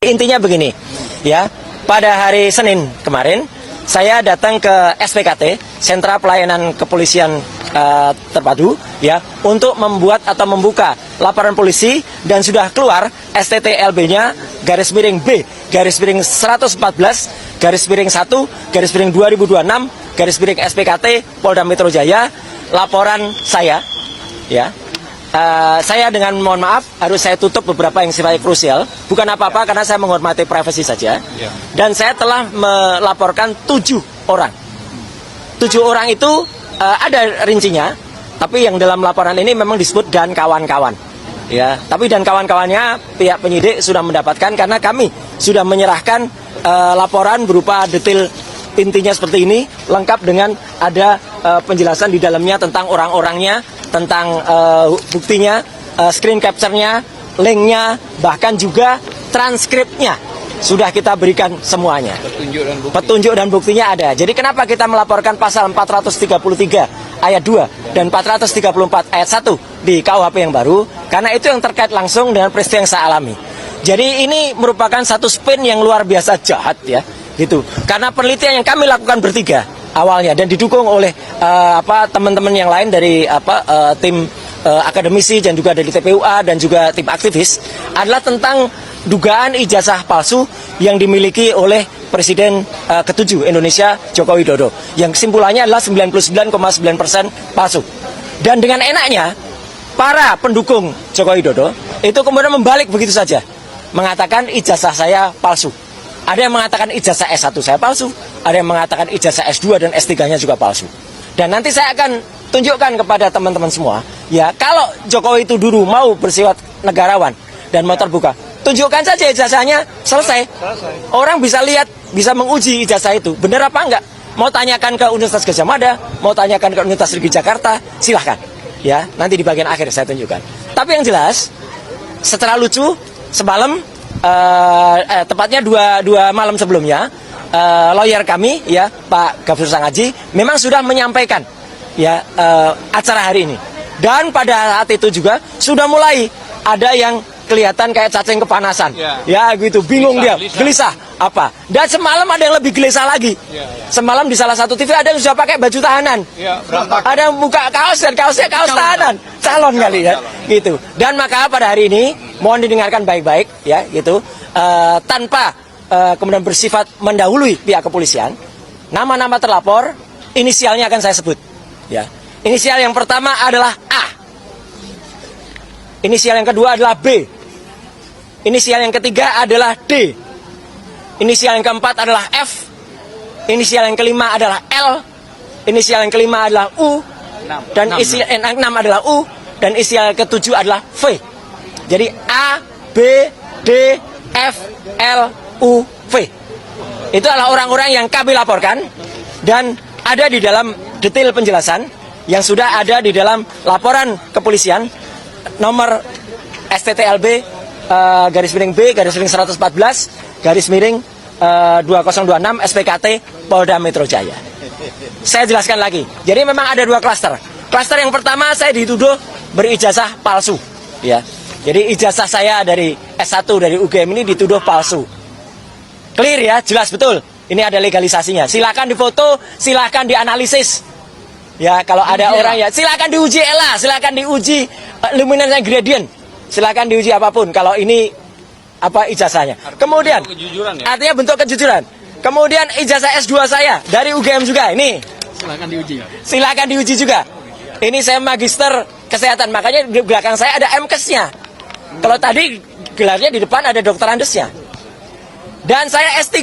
Intinya begini, ya. Pada hari Senin kemarin, saya datang ke SPKT, Sentra Pelayanan Kepolisian Terpadu, ya, untuk membuat atau membuka laporan polisi dan sudah keluar STTLB-nya /B /1/1/2026 SPKT Polda Metro Jaya, laporan saya, ya. Saya dengan mohon maaf harus saya tutup beberapa yang sifatnya krusial, bukan apa-apa karena saya menghormati privasi saja. Dan saya telah melaporkan 7 orang. 7 orang itu ada rincinya, tapi yang dalam laporan ini memang disebut dan kawan-kawan. Ya, tapi dan kawan-kawannya pihak penyidik sudah mendapatkan karena kami sudah menyerahkan laporan berupa detail intinya seperti ini, lengkap dengan ada penjelasan di dalamnya tentang orang-orangnya, tentang buktinya, screen capture-nya, link-nya, bahkan juga transkripnya sudah kita berikan semuanya. Petunjuk dan buktinya ada. Jadi kenapa kita melaporkan pasal 433 ayat 2 dan 434 ayat 1 di KUHP yang baru? Karena itu yang terkait langsung dengan peristiwa yang saya alami. Jadi ini merupakan satu spin yang luar biasa jahat, ya, gitu. Karena penelitian yang kami lakukan bertiga awalnya dan didukung oleh teman-teman yang lain dari tim akademisi dan juga dari TPUA dan juga tim aktivis adalah tentang dugaan ijazah palsu yang dimiliki oleh Presiden ke-7 Indonesia Joko Widodo, yang kesimpulannya adalah 99,9% palsu. Dan dengan enaknya para pendukung Joko Widodo itu kemudian membalik begitu saja, mengatakan ijazah saya palsu. Ada yang mengatakan ijazah S1 saya palsu, ada yang mengatakan ijazah S2 dan S3-nya juga palsu. Dan nanti saya akan tunjukkan kepada teman-teman semua, ya, kalau Jokowi itu dulu mau bersifat negarawan dan mau terbuka, tunjukkan saja ijazahnya, selesai. Orang bisa lihat, bisa menguji ijazah itu, benar apa enggak. Mau tanyakan ke Universitas Gadjah Mada, mau tanyakan ke Universitas Negeri Jakarta, silahkan. Ya, nanti di bagian akhir saya tunjukkan. Tapi yang jelas, setelah lucu, semalam, tepatnya dua malam sebelumnya, lawyer kami, ya, Pak Gafur Sangaji, memang sudah menyampaikan, ya, acara hari ini. Dan pada saat itu juga sudah mulai ada yang kelihatan kayak cacing kepanasan, ya, gitu, bingung dia, gelisah apa. Dan semalam ada yang lebih gelisah lagi. Semalam di salah satu TV ada yang sudah pakai baju tahanan, ada yang buka kaos dan kaosnya kaos tahanan, calon kali, ya, gitu. Dan maka pada hari ini mohon didengarkan baik-baik, ya, gitu, tanpa kemudian bersifat mendahului pihak kepolisian. Nama-nama terlapor, inisialnya akan saya sebut, ya. Inisial yang pertama adalah A. Inisial yang kedua adalah B. Inisial yang ketiga adalah D. Inisial yang keempat adalah F. Inisial yang kelima adalah L. Inisial yang kelima adalah U. Dan inisial yang keenam adalah U. Dan inisial yang ketujuh adalah V. Jadi A, B, D, F, L, U, V. Itu adalah orang-orang yang kami laporkan dan ada di dalam detail penjelasan yang sudah ada di dalam laporan kepolisian nomor STTLB /B /114 /2026 SPKT Polda Metro Jaya. Saya jelaskan lagi. Jadi memang ada 2 klaster. Klaster yang pertama, saya dituduh berijazah palsu, ya. Jadi ijazah saya dari S1 dari UGM ini dituduh palsu. Clear, ya, jelas betul. Ini ada legalisasinya. Silakan difoto, silakan dianalisis. Ya, kalau ada orang, ya, silakan diuji ELA, silakan diuji luminance gradient. Silakan diuji apapun kalau ini apa ijazahnya. Kemudian artinya bentuk kejujuran. Kemudian ijazah S2 saya dari UGM juga ini. Silakan diuji. Silakan diuji juga. Ini saya magister kesehatan, makanya di belakang saya ada MKes-nya. Kalau tadi gelarnya di depan ada dokter andesnya. Dan saya S3.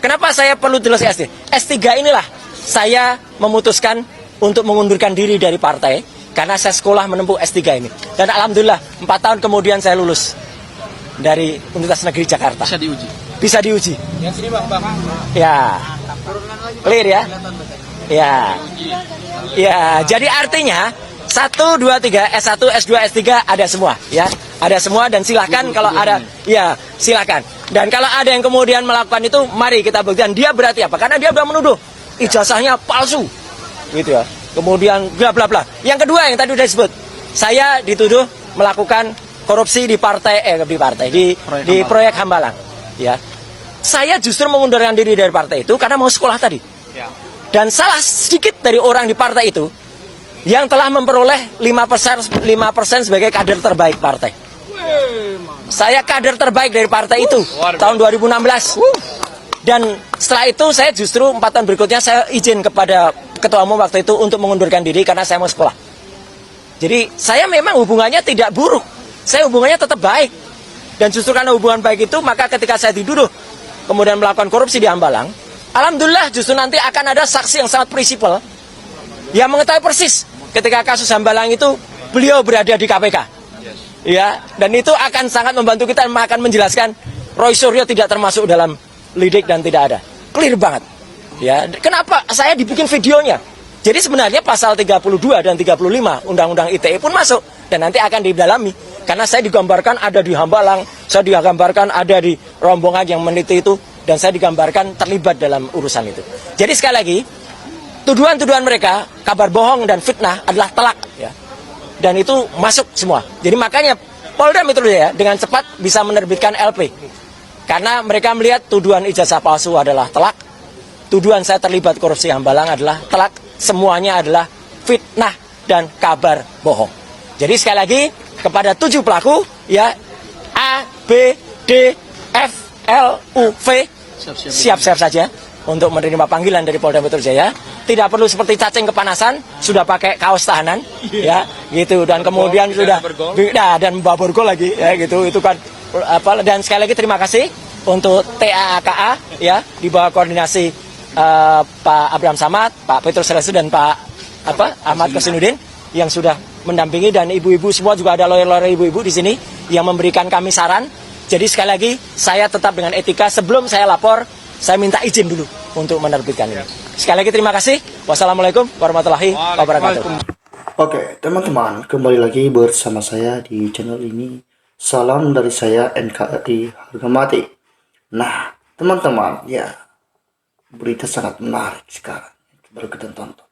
Kenapa saya perlu tulis S3? S3 inilah saya memutuskan untuk mengundurkan diri dari partai karena saya sekolah menempuh S3 ini. Dan alhamdulillah 4 tahun kemudian saya lulus dari Universitas Negeri Jakarta. Bisa diuji. Bisa diuji. Ya, sini Bang. Ya. Clear, ya? Ya. Ya, jadi artinya 1, 2, 3, S1, S2, S3 ada semua, ya. Ada semua dan silakan kalau ada, ya, silakan. Dan kalau ada yang kemudian melakukan itu, mari kita buktikan dia berarti apa? Karena dia sudah menuduh ijazahnya palsu. Gitu, ya. Kemudian bla bla bla. Yang kedua yang tadi sudah disebut, saya dituduh melakukan korupsi di proyek Hambalang. ya. Saya justru mengundurkan diri dari partai itu karena mau sekolah tadi. Dan salah sedikit dari orang di partai itu yang telah memperoleh 5% sebagai kader terbaik partai. Saya kader terbaik dari partai itu tahun 2016. Dan setelah itu saya justru 4 tahun berikutnya saya izin kepada ketua umum waktu itu untuk mengundurkan diri karena saya mau sekolah. Jadi saya memang hubungannya tidak buruk. Saya hubungannya tetap baik. Dan justru karena hubungan baik itu, maka ketika saya dituduh kemudian melakukan korupsi di Hambalang, alhamdulillah justru nanti akan ada saksi yang sangat prinsipal yang mengetahui persis ketika kasus Hambalang itu beliau berada di KPK. Ya, dan itu akan sangat membantu kita, akan menjelaskan Roy Suryo tidak termasuk dalam lidik dan tidak ada. Clear banget. Ya, kenapa saya dibikin videonya? Jadi sebenarnya pasal 32 dan 35 Undang-Undang ITE pun masuk dan nanti akan didalami. Karena saya digambarkan ada di Hambalang, saya digambarkan ada di rombongan yang meneliti itu, dan saya digambarkan terlibat dalam urusan itu. Jadi sekali lagi, tuduhan-tuduhan mereka, kabar bohong dan fitnah adalah telak, ya. Dan itu masuk semua. Jadi makanya Polda Metro Jaya dengan cepat bisa menerbitkan LP. Karena mereka melihat tuduhan ijazah palsu adalah telak, tuduhan saya terlibat korupsi Hambalang adalah telak, semuanya adalah fitnah dan kabar bohong. Jadi sekali lagi, kepada 7 pelaku, ya, A, B, D, F, L, U, V, siap-siap saja untuk menerima panggilan dari Polda Metro Jaya. Tidak perlu seperti cacing kepanasan, sudah pakai kaos tahanan, ya, gitu. Dan kemudian sudah, dan bawa borgol lagi, ya, gitu. Itu kan apa? Dan sekali lagi terima kasih untuk TAAKA, ya, di bawah koordinasi Pak Abraham Samad, Pak Petrus Restu dan Pak Ahmad Kosinudin yang sudah mendampingi, dan ibu-ibu semua juga ada lawyer-lawyer ibu-ibu di sini yang memberikan kami saran. Jadi sekali lagi saya tetap dengan etika, sebelum saya lapor saya minta izin dulu untuk menerbitkan ini. Sekali lagi terima kasih. Wassalamualaikum warahmatullahi wabarakatuh. Oke, teman-teman, kembali lagi bersama saya di channel ini. Salam dari saya NKRI Harga Mati. Nah, teman-teman, ya, berita sangat menarik sekarang baru kita tonton.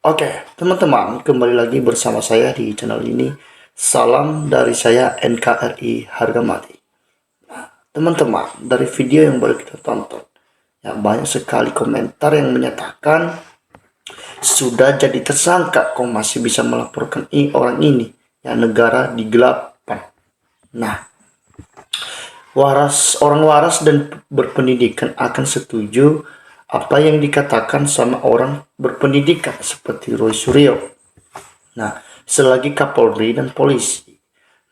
Oke, teman-teman, kembali lagi bersama saya di channel ini. Salam dari saya NKRI Harga Mati. Nah, teman-teman, dari video yang baru kita tonton, ya, banyak sekali komentar yang menyatakan sudah jadi tersangka kok masih bisa melaporkan orang ini, ya, negara digelapkan. Nah, orang waras dan berpendidikan akan setuju apa yang dikatakan sama orang berpendidikan seperti Roy Suryo. Nah, selagi Kapolri dan polisi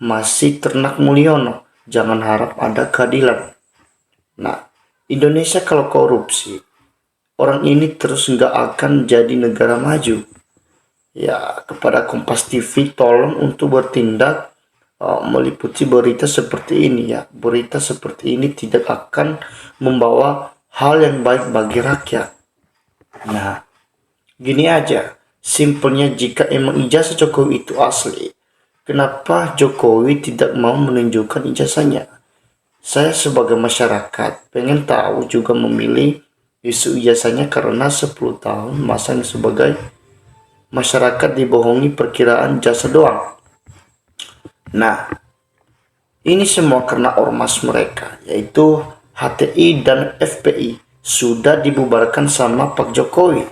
masih ternak Mulyono, jangan harap ada keadilan. Nah, Indonesia kalau korupsi, orang ini terus nggak akan jadi negara maju. Ya, kepada Kompas TV tolong untuk bertindak, meliputi berita seperti ini, ya. Berita seperti ini tidak akan membawa hal yang baik bagi rakyat. Nah, gini aja, simpelnya, jika emang ijazah Jokowi itu asli, kenapa Jokowi tidak mau menunjukkan ijazahnya? Saya sebagai masyarakat pengen tahu juga memilih isu ijazahnya, karena 10 tahun masa sebagai masyarakat dibohongi perkiraan jasa doang. Nah, ini semua karena ormas mereka, yaitu HTI dan FPI, sudah dibubarkan sama Pak Jokowi.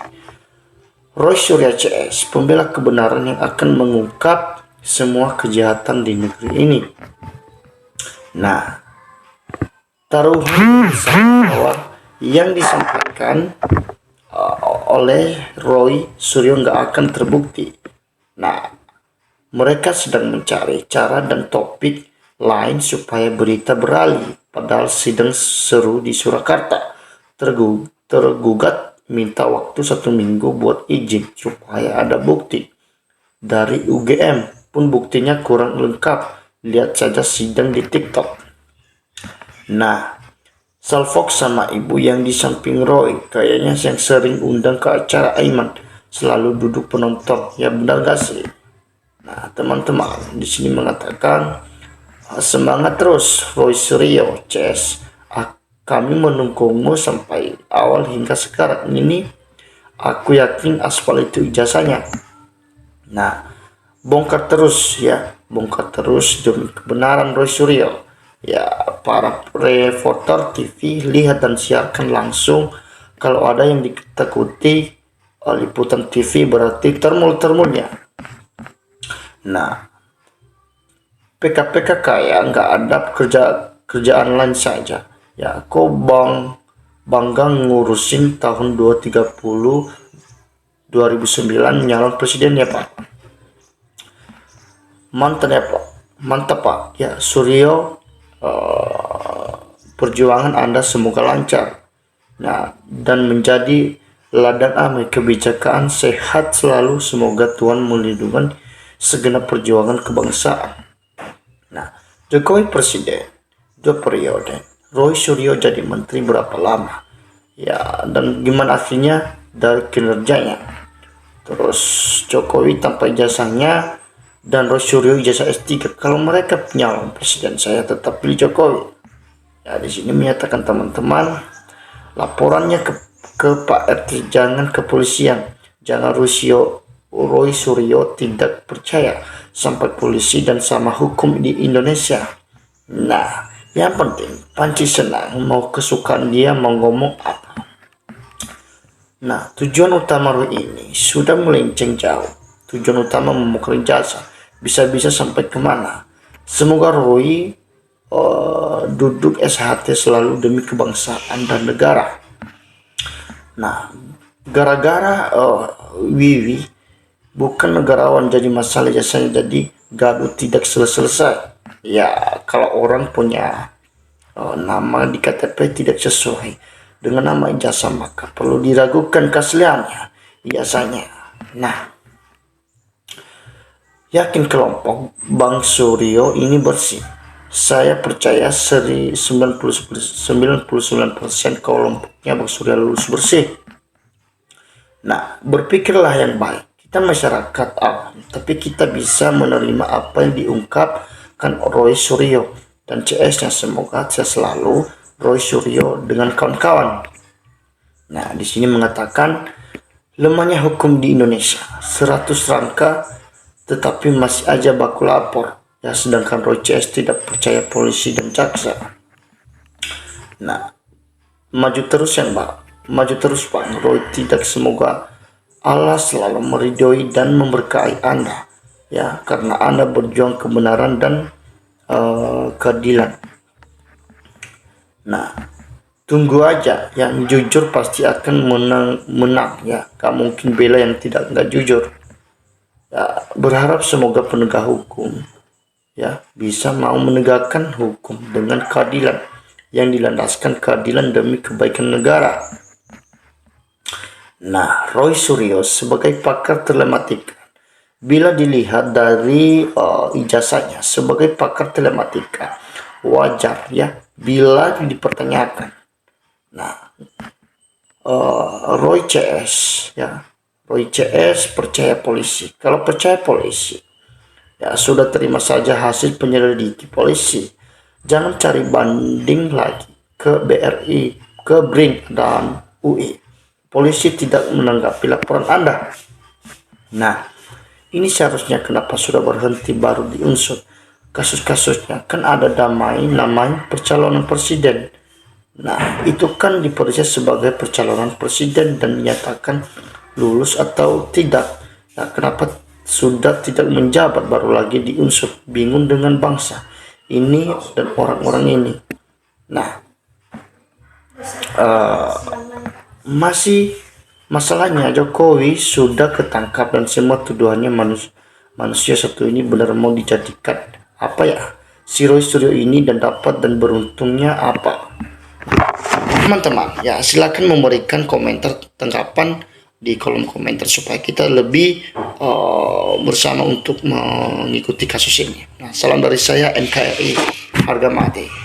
Roy Suryo CS, pembela kebenaran yang akan mengungkap semua kejahatan di negeri ini. Nah, taruhan bahwa yang disampaikan oleh Roy Suryo nggak akan terbukti. Nah, mereka sedang mencari cara dan topik lain supaya berita beralih. Padahal sidang seru di Surakarta, tergugat minta waktu 1 minggu buat izin supaya ada bukti. Dari UGM pun buktinya kurang lengkap. Lihat saja sidang di TikTok. Nah, Salfok sama ibu yang di samping Roy kayaknya yang sering undang ke acara Aiman, selalu duduk penonton. Ya benar gak sih? Nah, teman-teman di sini mengatakan, semangat terus Roy Suryo CS. Kami menunggumu sampai awal hingga sekarang ini. Aku yakin aspal itu ijazahnya. Nah, bongkar terus demi kebenaran Roy Suryo. Ya, para reporter TV lihat dan siarkan langsung. Kalau ada yang ditakuti liputan TV berarti termul-termulnya. Nah, PKPK kayak nggak ada kerjaan lain saja. Ya, kok bangga ngurusin tahun 2009 nyalon presiden ya Pak. Mantap Pak. Ya, Suryo, perjuangan Anda semoga lancar. Nah, dan menjadi ladang amal kebijakan sehat selalu. Semoga Tuhan melindungi segenap perjuangan kebangsaan. Nah, Jokowi presiden 2 periode, Roy Suryo jadi menteri berapa lama? Ya, dan gimana akhirnya dari kinerjanya? Terus Jokowi tanpa ijazahnya dan Roy Suryo ijazah S3. Kalau mereka nyalon presiden, saya tetap pilih Jokowi. Ya, di sini menyatakan teman-teman, laporannya ke Pak RT, jangan kepolisian, jangan Roy Suryo tidak percaya sampai polisi dan sama hukum di Indonesia. Nah, yang penting Panci senang, mau kesukaan dia mau ngomong apa. Nah, tujuan utama Roy ini sudah melenceng jauh. Tujuan utama memukul jasa, bisa-bisa sampai kemana. Semoga Roy duduk SHT selalu demi kebangsaan dan negara. Nah, gara-gara Wiwi bukan negarawan jadi masalah jasanya, jadi gaduh tidak selesai. Ya, kalau orang punya nama di KTP tidak sesuai dengan nama ijazah, maka perlu diragukan keasliannya ijazahnya. Nah, yakin kelompok Bang Suryo ini bersih. Saya percaya 99% kelompoknya Bang Suryo lulus bersih. Nah, berpikirlah yang baik. Kita masyarakat awam, tapi kita bisa menerima apa yang diungkapkan Roy Suryo dan CS-nya. Semoga saya selalu Roy Suryo dengan kawan-kawan. Nah, di sini mengatakan lemahnya hukum di Indonesia, 100 rangka tetapi masih aja baku lapor. Ya, sedangkan Roy CS tidak percaya polisi dan jaksa. Nah, maju terus Pak Roy tidak. Semoga Allah selalu meridhoi dan memberkahi Anda, ya, karena Anda berjuang kebenaran dan keadilan. Nah, tunggu aja, yang jujur pasti akan menang ya, gak mungkin bela yang nggak jujur. Ya, berharap semoga penegak hukum ya bisa mau menegakkan hukum dengan keadilan yang dilandaskan keadilan demi kebaikan negara. Nah, Roy Suryo sebagai pakar telematika, bila dilihat dari ijazahnya sebagai pakar telematika, wajar ya bila dipertanyakan. Nah, Roy CS percaya polisi. Kalau percaya polisi, ya sudah terima saja hasil penyelidiki polisi. Jangan cari banding lagi ke BRI, ke BRIN dan UI. Polisi tidak menanggapi laporan Anda. Nah, ini seharusnya kenapa sudah berhenti baru diusut kasus-kasusnya. Kan ada namanya percalonan presiden. Nah, itu kan diperiksa sebagai percalonan presiden dan dinyatakan lulus atau tidak. Nah, kenapa sudah tidak menjabat baru lagi diusut? Bingung dengan bangsa ini dan orang-orang ini. Nah, masih masalahnya Jokowi sudah ketangkap dan semua tuduhannya manusia satu ini benar mau dijadikan apa ya si Roy Suryo ini, dan dapat dan beruntungnya apa. Teman-teman ya, silakan memberikan komentar tanggapan di kolom komentar supaya kita lebih bersama untuk mengikuti kasus ini. Nah, salam dari saya NKRI harga mati.